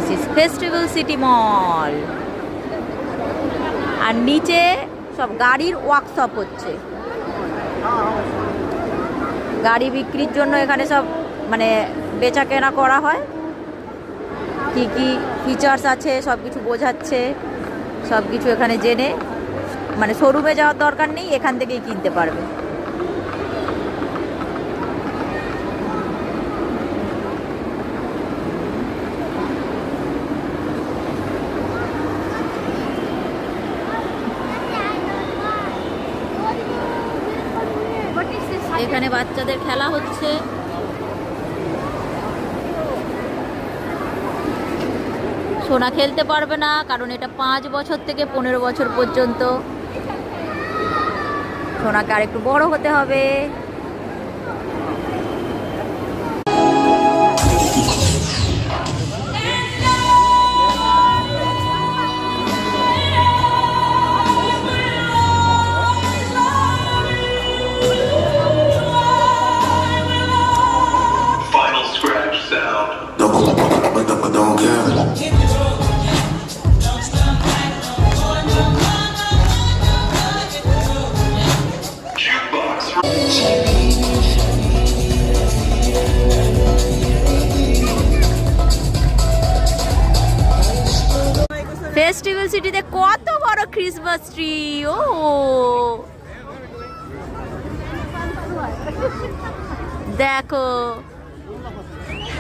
This is festival city মল। আর নিচে সব গাড়ির ওয়ার্কশপ হচ্ছে, গাড়ি বিক্রির জন্য এখানে সব মানে বেচা কেনা করা হয়। কি কি ফিচার্স আছে সব কিছু বোঝাচ্ছে, সব কিছু এখানে জেনে মানে শোরুমে যাওয়ার দরকার নেই, এখান থেকেই কিনতে পারবে। এখানে বাচ্চাদের খেলা হচ্ছে। সোনা খেলতে পারবে না, কারণ এটা 5 বছর থেকে 15 বছর পর্যন্ত। সোনাকে আর একটু বড় হতে হবে। ফেস্টিভ্যাল সিটিতে কত বড় ক্রিসমাস ট্রি! ও দেখো,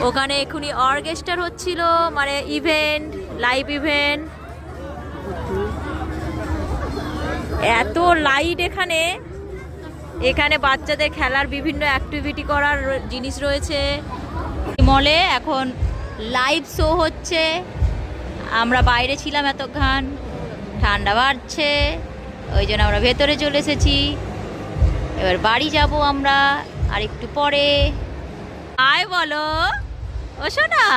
ওখানে এখনই অর্কেস্ট্রা হচ্ছিল, মানে ইভেন্ট, লাইভ ইভেন্ট। এত লাইট এখানে। এখানে বাচ্চাদের খেলার বিভিন্ন অ্যাক্টিভিটি করার জিনিস রয়েছে। মলে এখন লাইভ শো হচ্ছে। আমরা বাইরে ছিলাম এতক্ষণ, ঠান্ডা বাড়ছে, ওই জন্য আমরা ভেতরে চলে এসেছি। এবার বাড়ি যাব আমরা আর একটু পরে। আয় বলো, ও শোনা,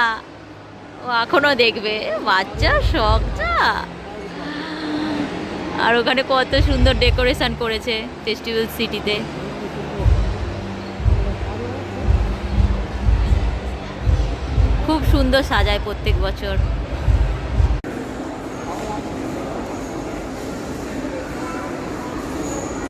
ও এখনো দেখবে, বাচ্চা শখটা। আর ওখানে কত সুন্দর ডেকোরেশন করেছে ফেস্টিভ্যাল সিটিতে। খুব সুন্দর সাজায় প্রত্যেক বছর।